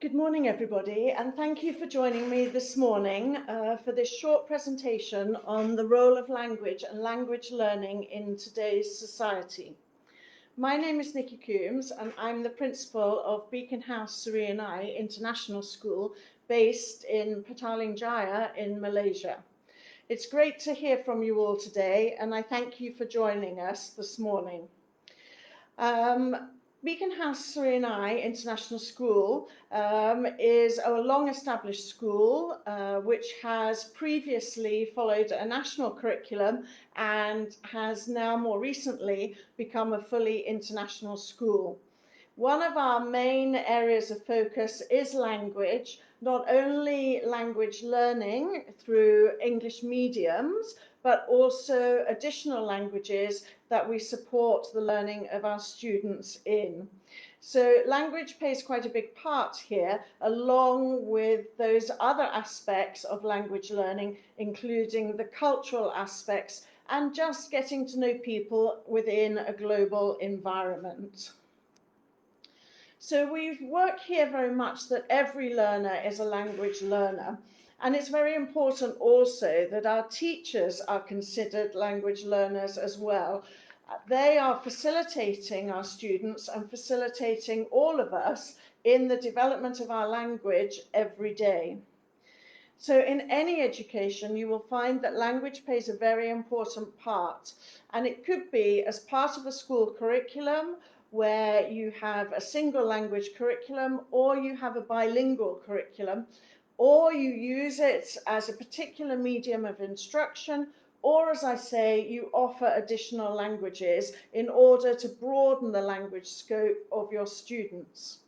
Good morning, everybody, and thank you for joining me this morning for this short presentation on the role of language and language learning in today's society. My name is Nikki Coombs, and I'm the principal of Beacon House Surinai International School based in Petaling Jaya in Malaysia. It's great to hear from you all today, and I thank you for joining us this morning. Beacon House Surinai International School is a long-established school which has previously followed a national curriculum and has now more recently become a fully international school. One of our main areas of focus is language, not only language learning through English mediums, but also additional languages that we support the learning of our students in. So language plays quite a big part here, along with those other aspects of language learning, including the cultural aspects and just getting to know people within a global environment. So we work here very much that every learner is a language learner. And it's very important also that our teachers are considered language learners as well. They are facilitating our students and facilitating all of us in the development of our language every day. So in any education, you will find that language plays a very important part. And it could be as part of a school curriculum, where you have a single language curriculum, or you have a bilingual curriculum, or you use it as a particular medium of instruction, or as I say, you offer additional languages in order to broaden the language scope of your students.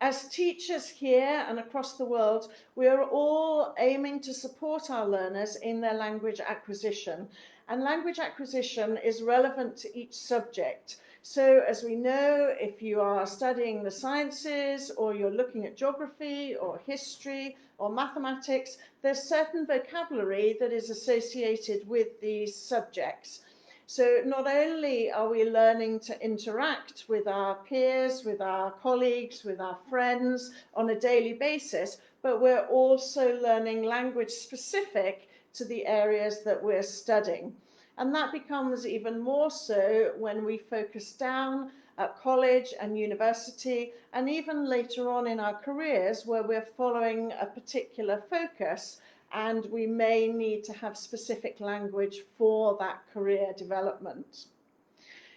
As teachers here and across the world, we are all aiming to support our learners in their language acquisition. And language acquisition is relevant to each subject. So as we know, if you are studying the sciences or you're looking at geography or history or mathematics, there's certain vocabulary that is associated with these subjects. So not only are we learning to interact with our peers, with our colleagues, with our friends on a daily basis, but we're also learning language specific to the areas that we're studying. And that becomes even more so when we focus down at college and university, and even later on in our careers where we're following a particular focus, and we may need to have specific language for that career development.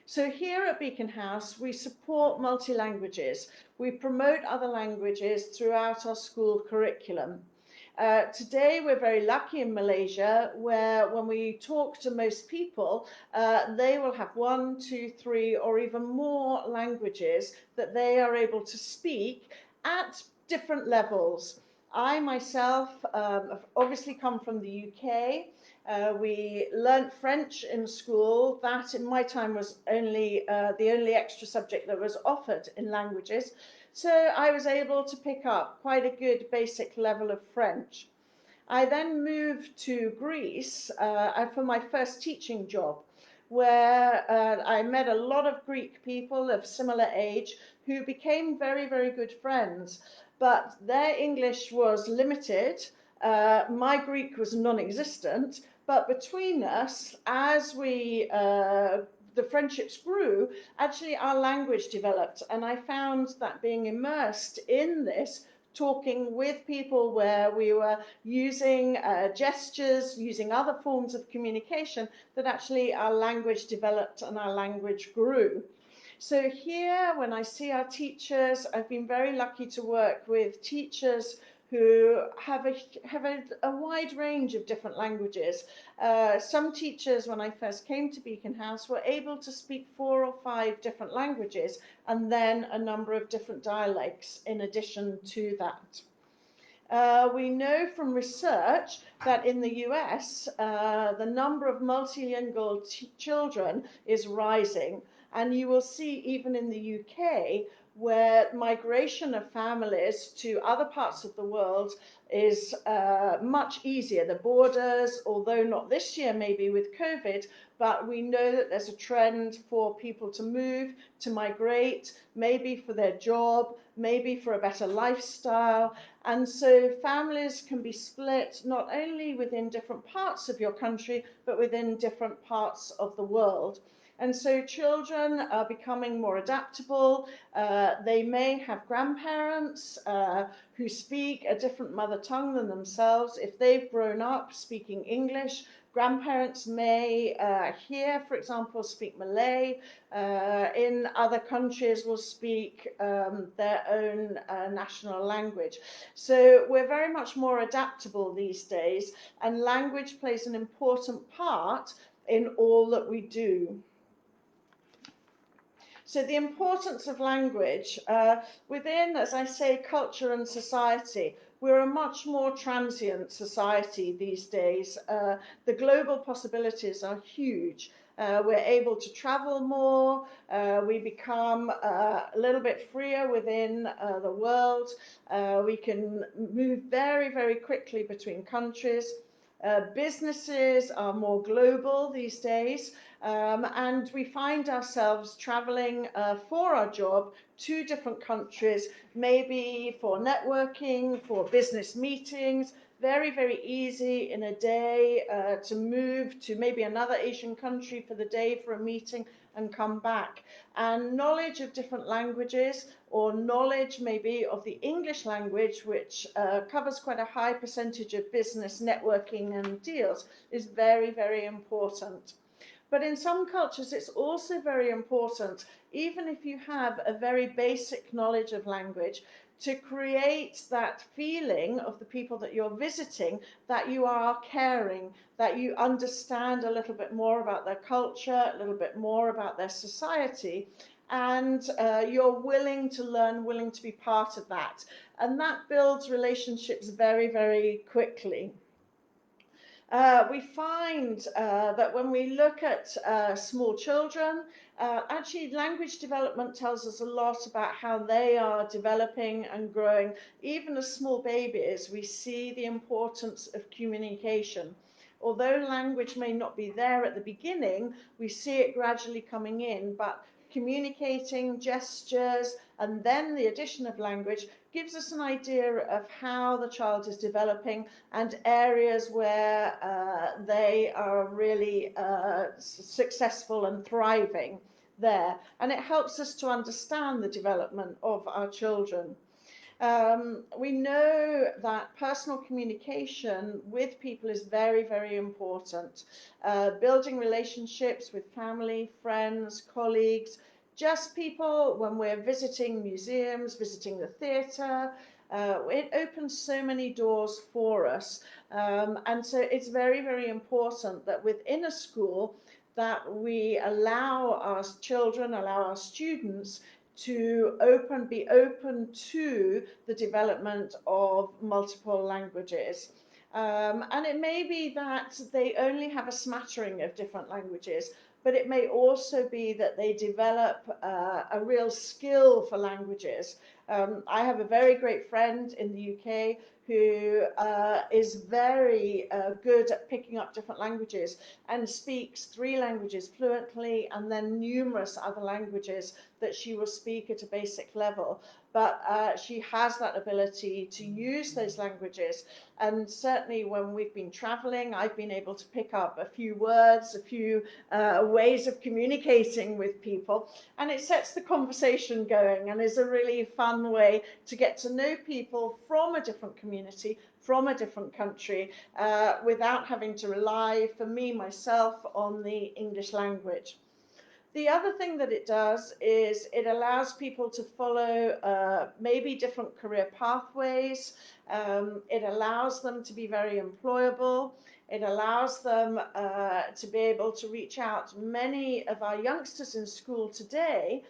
So here at Beacon House, we support multi-languages. We promote other languages throughout our school curriculum. Today, we're very lucky in Malaysia, where when we talk to most people, they will have 1, 2, 3, or even more languages that they are able to speak at different levels. I myself have obviously come from the UK. We learnt French in school. That in my time was only the only extra subject that was offered in languages. So I was able to pick up quite a good basic level of French. I then moved to Greece for my first teaching job, where I met a lot of Greek people of similar age who became very, very good friends. But their English was limited. My Greek was non-existent. But between us, as the friendships grew, actually our language developed. And I found that being immersed in this, talking with people where we were using gestures, using other forms of communication, that actually our language developed and our language grew. So here, when I see our teachers, I've been very lucky to work with teachers who have a wide range of different languages. Some teachers, when I first came to Beacon House, were able to speak 4 or 5 different languages, and then a number of different dialects in addition to that. We know from research that in the US, the number of multilingual children is rising. And you will see even in the UK, where migration of families to other parts of the world is much easier. The borders, although not this year maybe with COVID, but we know that there's a trend for people to move, to migrate, maybe for their job, maybe for a better lifestyle. And so families can be split not only within different parts of your country, but within different parts of the world. And so children are becoming more adaptable. They may have grandparents who speak a different mother tongue than themselves. If they've grown up speaking English, grandparents may here, for example, speak Malay. In other countries will speak their own national language. So we're very much more adaptable these days, and language plays an important part in all that we do. So the importance of language within, as I say, culture and society. We're a much more transient society these days. The global possibilities are huge. We're able to travel more. We become a little bit freer within the world. We can move very, very quickly between countries. Businesses are more global these days. And we find ourselves traveling for our job to different countries, maybe for networking, for business meetings. Very, very easy in a day to move to maybe another Asian country for the day for a meeting and come back. And knowledge of different languages, or knowledge maybe of the English language, which covers quite a high percentage of business networking and deals, is very, very important. But in some cultures, it's also very important, even if you have a very basic knowledge of language, to create that feeling of the people that you're visiting, that you are caring, that you understand a little bit more about their culture, a little bit more about their society, and you're willing to learn, willing to be part of that. And that builds relationships very, very quickly. We find that when we look at small children, actually language development tells us a lot about how they are developing and growing. Even as small babies, we see the importance of communication. Although language may not be there at the beginning, we see it gradually coming in, but communicating, gestures, and then the addition of language gives us an idea of how the child is developing and areas where they are really successful and thriving there. And it helps us to understand the development of our children. We know that personal communication with people is very, very important. Building relationships with family, friends, colleagues, just people when we're visiting museums, visiting the theatre. It opens so many doors for us. And so it's very, very important that within a school that we allow our children, allow our students to be open to the development of multiple languages. And it may be that they only have a smattering of different languages, but it may also be that they develop a real skill for languages. I have a very great friend in the UK who is very good at picking up different languages and speaks 3 languages fluently and then numerous other languages that she will speak at a basic level. But she has that ability to use those languages. And certainly when we've been traveling, I've been able to pick up a few words, a few ways of communicating with people. And it sets the conversation going and is a really fun way to get to know people from a different community, from a different country, without having to rely, for me, myself, on the English language. The other thing that it does is it allows people to follow maybe different career pathways. It allows them to be very employable. It allows them to be able to reach out. Many of our youngsters in school today,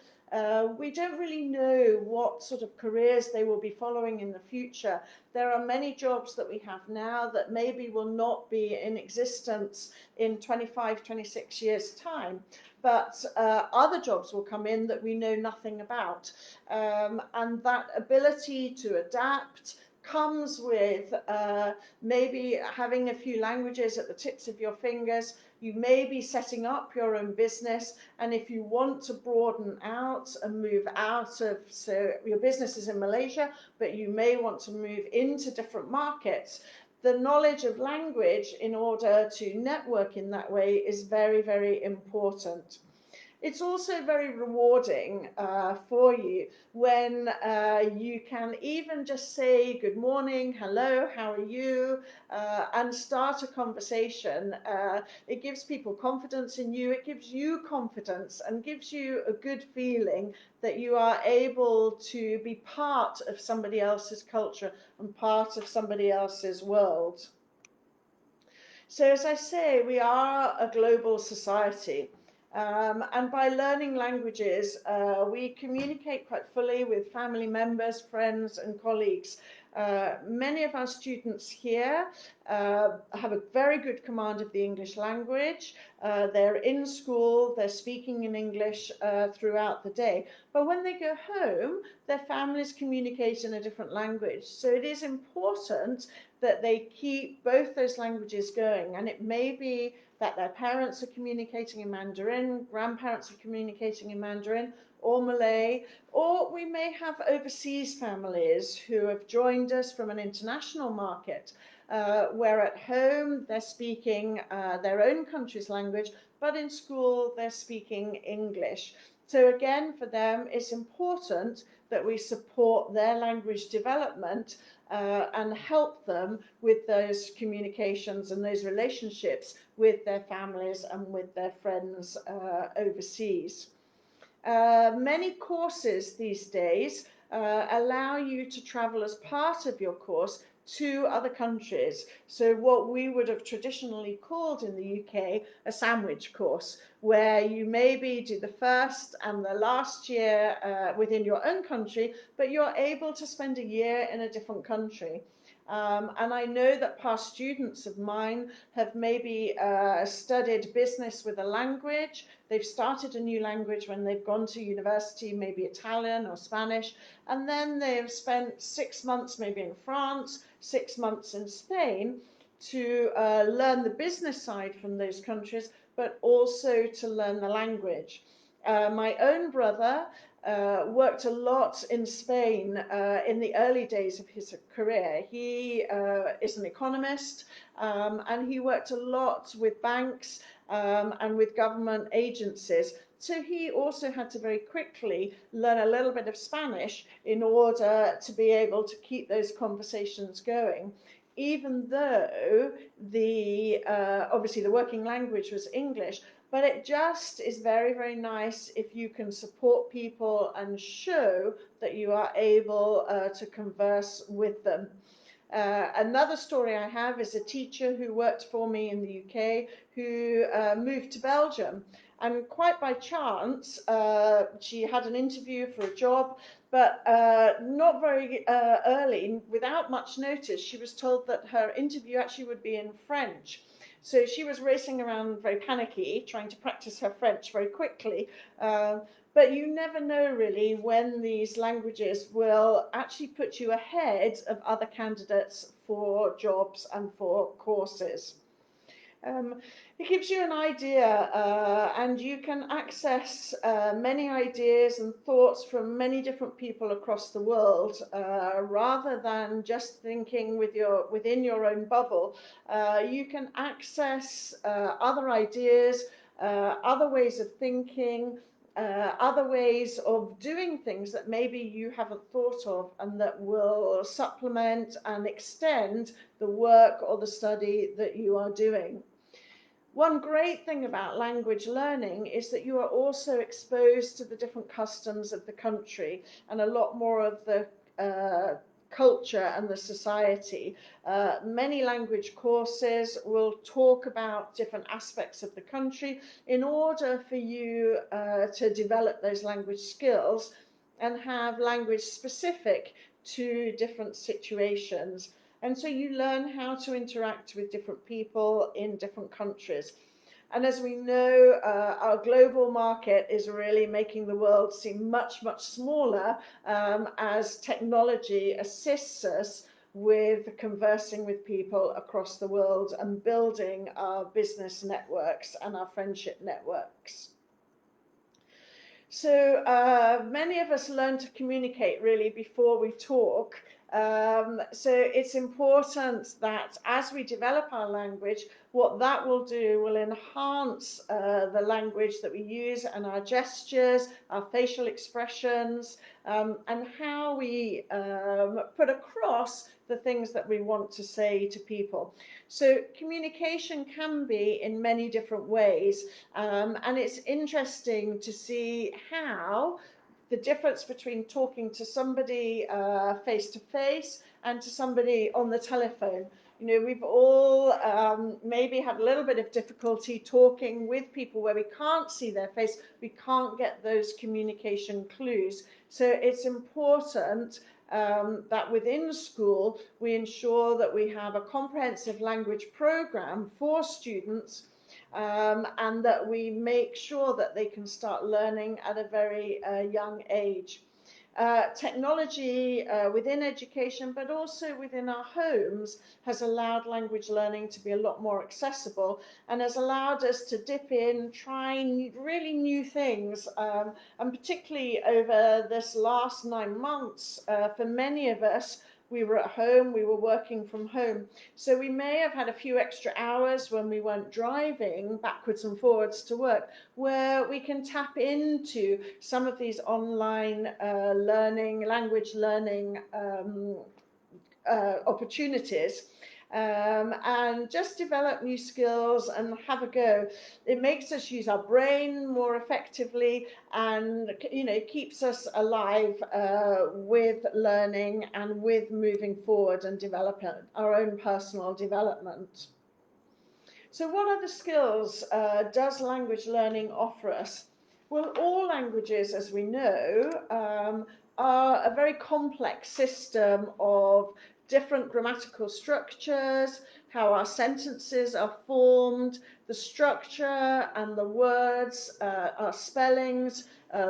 we don't really know what sort of careers they will be following in the future. There are many jobs that we have now that maybe will not be in existence in 25, 26 years' time, but other jobs will come in that we know nothing about. And that ability to adapt comes with maybe having a few languages at the tips of your fingers. You may be setting up your own business, and if you want to broaden out and move out of, so your business is in Malaysia, but you may want to move into different markets, the knowledge of language in order to network in that way is very, very important. It's also very rewarding for you when you can even just say good morning, hello, how are you, and start a conversation. It gives people confidence in you, it gives you confidence and gives you a good feeling that you are able to be part of somebody else's culture and part of somebody else's world. So as I say, we are a global society. And by learning languages, we communicate quite fully with family members, friends, and colleagues. Many of our students here have a very good command of the English language. They're in school, they're speaking in English throughout the day. But when they go home, their families communicate in a different language. So it is important that they keep both those languages going. And it may be that their parents are communicating in Mandarin, grandparents are communicating in Mandarin or Malay, or we may have overseas families who have joined us from an international market, where at home they're speaking their own country's language, but in school they're speaking English. So again, for them, it's important that we support their language development and help them with those communications and those relationships with their families and with their friends overseas. Many courses these days allow you to travel as part of your course to other countries. So what we would have traditionally called in the UK a sandwich course, where you maybe do the first and the last year within your own country, but you're able to spend a year in a different country. And I know that past students of mine have maybe studied business with a language. They've started a new language when they've gone to university, maybe Italian or Spanish, and then they've spent 6 months maybe in France, 6 months in Spain to learn the business side from those countries, but also to learn the language. My own brother worked a lot in Spain in the early days of his career. He is an economist, and he worked a lot with banks and with government agencies. So he also had to very quickly learn a little bit of Spanish in order to be able to keep those conversations going, even though the obviously the working language was English. But it just is very, very nice if you can support people and show that you are able to converse with them. Another story I have is a teacher who worked for me in the UK who moved to Belgium. And quite by chance, she had an interview for a job, but not very early, without much notice, she was told that her interview actually would be in French. So she was racing around very panicky, trying to practice her French very quickly. But you never know really when these languages will actually put you ahead of other candidates for jobs and for courses. It gives you an idea, and you can access many ideas and thoughts from many different people across the world, rather than just thinking within your own bubble. You can access other ideas, other ways of thinking, other ways of doing things that maybe you haven't thought of, and that will supplement and extend the work or the study that you are doing. One great thing about language learning is that you are also exposed to the different customs of the country and a lot more of the culture and the society. Many language courses will talk about different aspects of the country in order for you to develop those language skills and have language specific to different situations. And so you learn how to interact with different people in different countries. And as we know, our global market is really making the world seem much, much smaller as technology assists us with conversing with people across the world and building our business networks and our friendship networks. So many of us learn to communicate really before we talk. So it's important that as we develop our language, what that will do will enhance the language that we use and our gestures, our facial expressions, and how we put across the things that we want to say to people. So communication can be in many different ways, and it's interesting to see how the difference between talking to somebody face to face and to somebody on the telephone. You know, we've all maybe had a little bit of difficulty talking with people where we can't see their face, we can't get those communication clues. So it's important that within school we ensure that we have a comprehensive language program for students, and that we make sure that they can start learning at a very young age. Technology within education, but also within our homes, has allowed language learning to be a lot more accessible and has allowed us to dip in, try really new things. And particularly over this last 9 months, for many of us, we were at home, we were working from home. So we may have had a few extra hours when we weren't driving backwards and forwards to work, where we can tap into some of these online learning, language learning opportunities. and just develop new skills and have a go. It makes us use our brain more effectively, and keeps us alive with learning and with moving forward and developing our own personal development. So what other skills does language learning offer us? Well, all languages, as we know, are a very complex system of different grammatical structures, how our sentences are formed, the structure and the words, our spellings,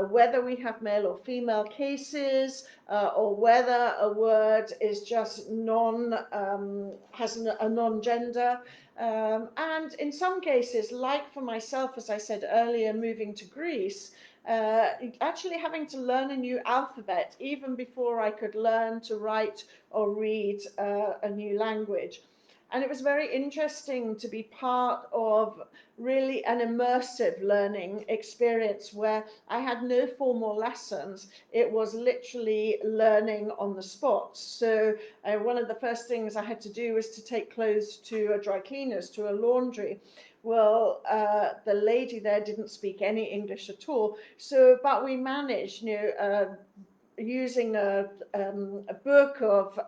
whether we have male or female cases, or whether a word is just has a non-gender. And in some cases, like for myself, as I said earlier, moving to Greece, actually having to learn a new alphabet even before I could learn to write or read a new language. And it was very interesting to be part of really an immersive learning experience where I had no formal lessons. It was literally learning on the spot. So one of the first things I had to do was to take clothes to a dry cleaners, to a laundry. Well, the lady there didn't speak any English at all. So, but we managed, using a book of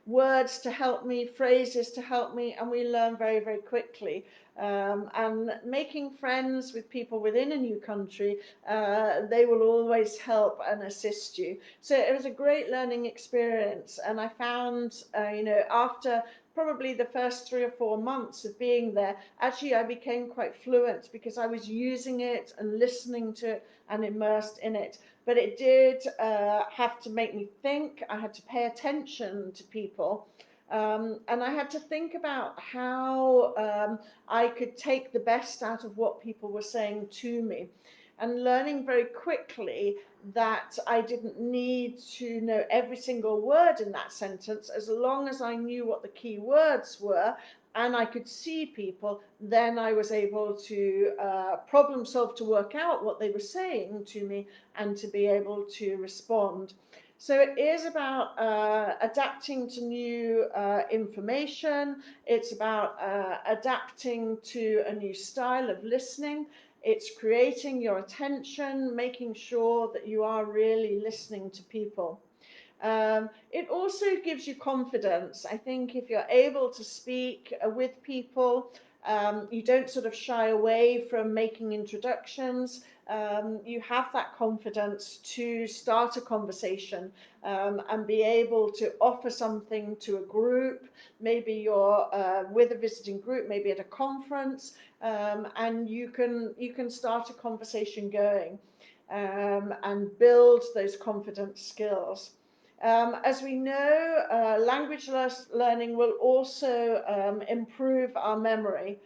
words to help me, phrases to help me, and we learn very, very quickly. And making friends with people within a new country, they will always help and assist you. So it was a great learning experience, and I found, after probably the first 3 or 4 months of being there, actually I became quite fluent because I was using it and listening to it and immersed in it. But it did have to make me think. I had to pay attention to people. And I had to think about how I could take the best out of what people were saying to me. And learning very quickly that I didn't need to know every single word in that sentence. As long as I knew what the key words were and I could see people, then I was able to problem solve, to work out what they were saying to me and to be able to respond. So it is about adapting to new information. It's about adapting to a new style of listening. It's creating your attention, making sure that you are really listening to people. It also gives you confidence. I think if you're able to speak with people, you don't sort of shy away from making introductions. You have that confidence to start a conversation and be able to offer something to a group. Maybe you're with a visiting group, maybe at a conference, and you can start a conversation going and build those confidence skills. As we know, language learning will also improve our memory.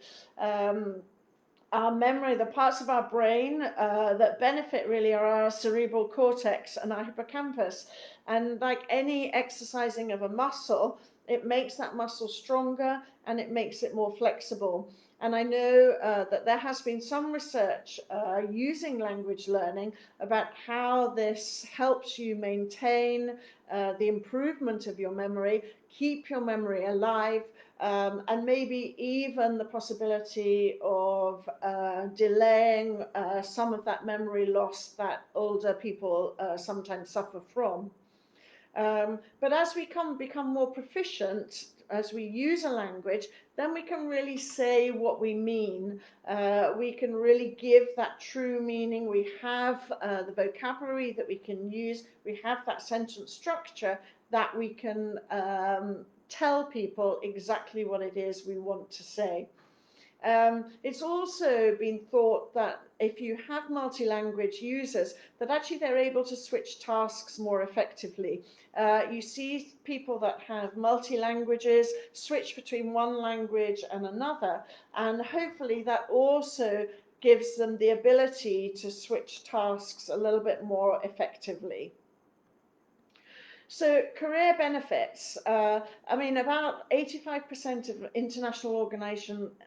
Our memory, the parts of our brain that benefit really are our cerebral cortex and our hippocampus. And like any exercising of a muscle, it makes that muscle stronger and it makes it more flexible. And I know that there has been some research using language learning about how this helps you maintain the improvement of your memory, keep your memory alive, and maybe even the possibility of delaying some of that memory loss that older people sometimes suffer from. But as we become more proficient, as we use a language, then we can really say what we mean. We can really give that true meaning. We have the vocabulary that we can use. We have that sentence structure that we can tell people exactly what it is we want to say. It's also been thought that if you have multi-language users, that actually they're able to switch tasks more effectively. You see people that have multi-languages switch between one language and another, and hopefully that also gives them the ability to switch tasks a little bit more effectively. So career benefits, I mean, about 85% of international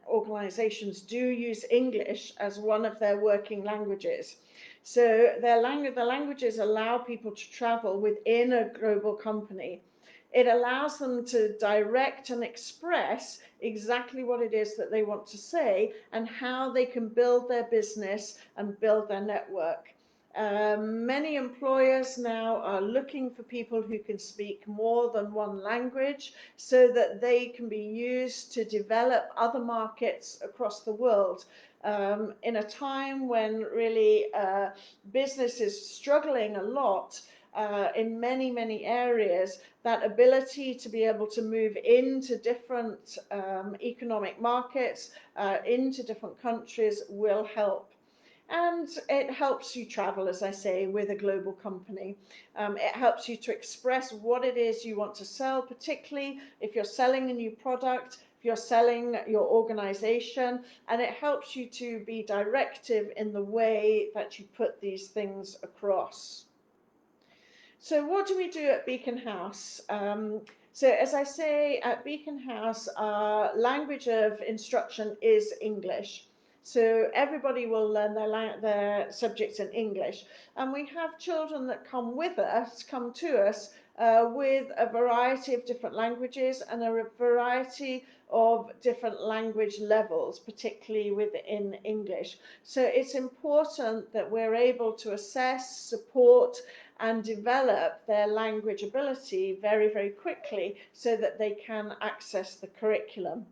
organizations do use English as one of their working languages. So the languages allow people to travel within a global company. It allows them to direct and express exactly what it is that they want to say and how they can build their business and build their network. Many employers now are looking for people who can speak more than one language so that they can be used to develop other markets across the world. In a time when really business is struggling a lot in many, many areas, that ability to be able to move into different economic markets, into different countries will help. And it helps you travel, as I say, with a global company. It helps you to express what it is you want to sell, particularly if you're selling a new product, if you're selling your organization, and it helps you to be directive in the way that you put these things across. So what do we do at Beacon House? So as I say, at Beacon House, our language of instruction is English. So everybody will learn their subjects in English. And we have children that come to us with a variety of different languages and a variety of different language levels, particularly within English. So it's important that we're able to assess, support, and develop their language ability very, very quickly so that they can access the curriculum.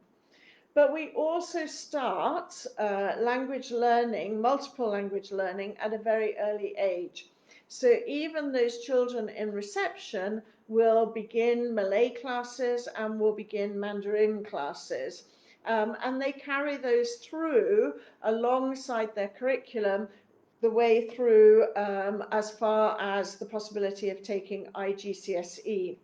But we also start language learning, multiple language learning, at a very early age. So even those children in reception will begin Malay classes and will begin Mandarin classes. And they carry those through alongside their curriculum the way through as far as the possibility of taking IGCSE.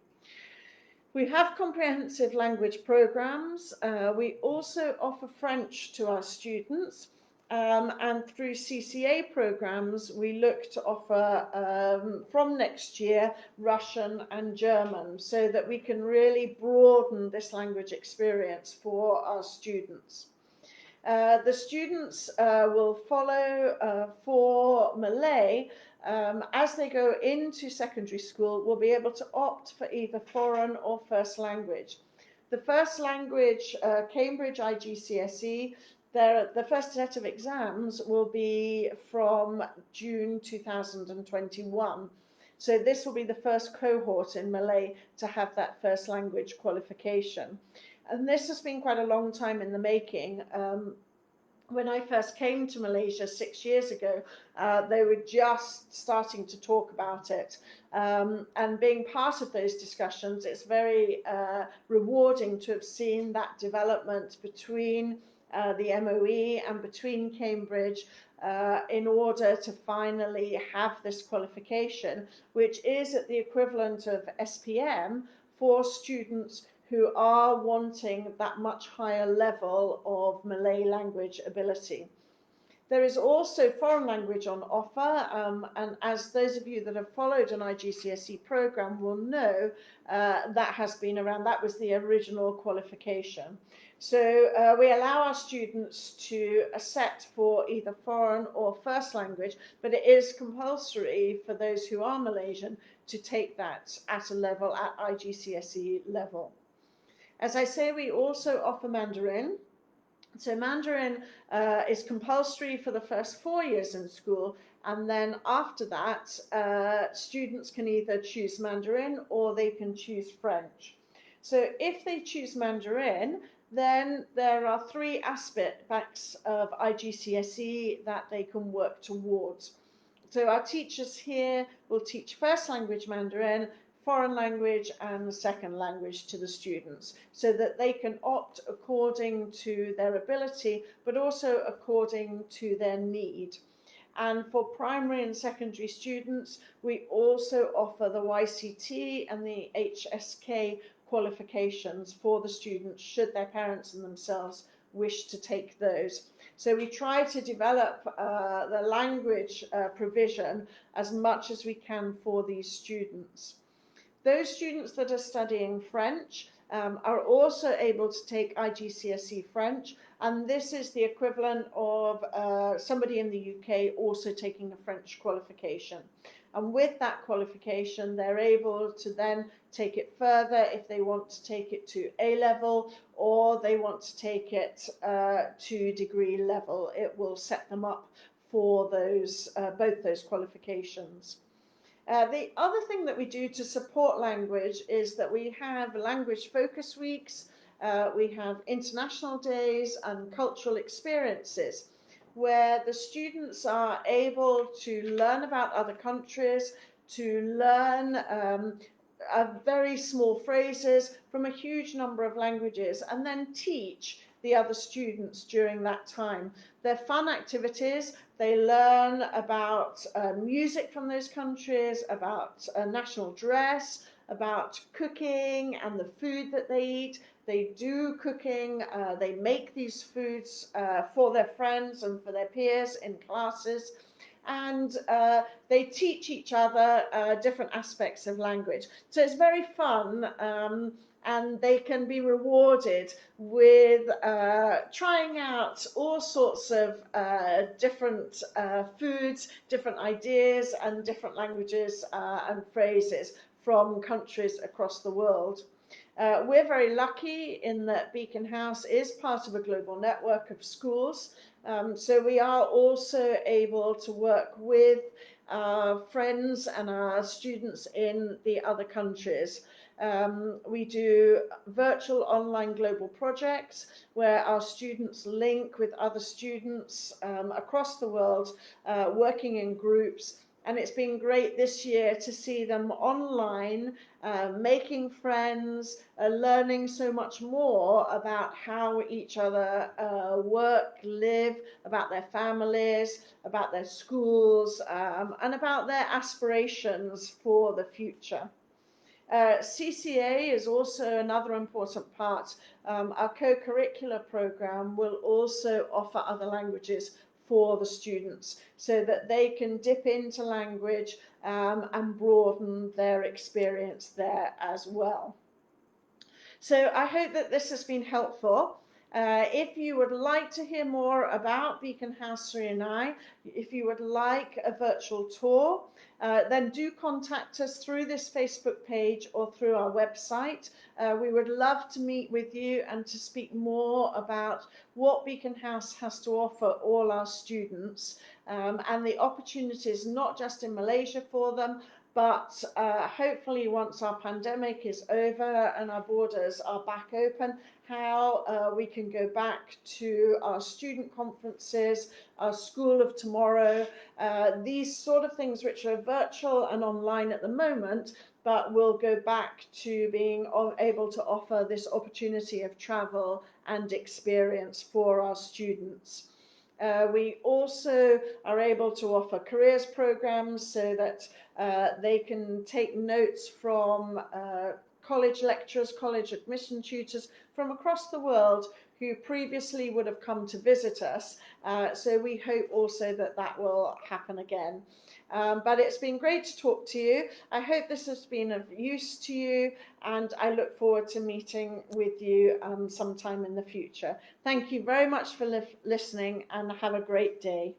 We have comprehensive language programs. We also offer French to our students. And through CCA programs, we look to offer from next year Russian and German so that we can really broaden this language experience for our students. The students will follow for Malay as they go into secondary school, will be able to opt for either foreign or first language. The first language, Cambridge IGCSE, the first set of exams will be from June 2021. So this will be the first cohort in Malay to have that first language qualification. And this has been quite a long time in the making. When I first came to Malaysia 6 years ago, they were just starting to talk about it. And being part of those discussions, it's very rewarding to have seen that development between the MOE and between Cambridge in order to finally have this qualification, which is at the equivalent of SPM for students who are wanting that much higher level of Malay language ability. There is also foreign language on offer, and as those of you that have followed an IGCSE program will know, that has been around. That was the original qualification. So we allow our students to set for either foreign or first language, but it is compulsory for those who are Malaysian to take that at a level, at IGCSE level. As I say, we also offer Mandarin. So Mandarin is compulsory for the first 4 years in school, and then after that, students can either choose Mandarin or they can choose French. So if they choose Mandarin, then there are 3 aspects of IGCSE that they can work towards. So our teachers here will teach first language Mandarin, foreign language and second language to the students so that they can opt according to their ability, but also according to their need. And for primary and secondary students, we also offer the YCT and the HSK qualifications for the students should their parents and themselves wish to take those. So we try to develop the language provision as much as we can for these students. Those students that are studying French are also able to take IGCSE French, and this is the equivalent of somebody in the UK also taking a French qualification. And with that qualification, they're able to then take it further if they want to take it to A level, or they want to take it to degree level. It will set them up for those both those qualifications. The other thing that we do to support language is that we have language focus weeks, we have international days and cultural experiences where the students are able to learn about other countries, to learn very small phrases from a huge number of languages, and then teach the other students during that time. They're fun activities. They learn about music from those countries, about national dress, about cooking and the food that they eat. They do cooking, they make these foods for their friends and for their peers in classes, and they teach each other different aspects of language. So it's very fun, and they can be rewarded with trying out all sorts of different foods, different ideas, and different languages and phrases from countries across the world. We're very lucky in that Beacon House is part of a global network of schools. So we are also able to work with our friends and our students in the other countries. We do virtual online global projects where our students link with other students across the world, working in groups. And it's been great this year to see them online, making friends, learning so much more about how each other work, live, about their families, about their schools, and about their aspirations for the future. CCA is also another important part. Our co-curricular program will also offer other languages for the students so that they can dip into language and broaden their experience there as well. So I hope that this has been helpful. If you would like to hear more about Beacon House 3&I, if you would like a virtual tour, then do contact us through this Facebook page or through our website. We would love to meet with you and to speak more about what Beacon House has to offer all our students, and the opportunities not just in Malaysia for them, but hopefully once our pandemic is over and our borders are back open, how we can go back to our student conferences, our School of Tomorrow, these sort of things which are virtual and online at the moment, but we'll go back to being able to offer this opportunity of travel and experience for our students. We also are able to offer careers programs so that they can take notes from college lecturers, college admission tutors from across the world who previously would have come to visit us. So we hope also that that will happen again. But it's been great to talk to you. I hope this has been of use to you, and I look forward to meeting with you sometime in the future. Thank you very much for listening, and have a great day.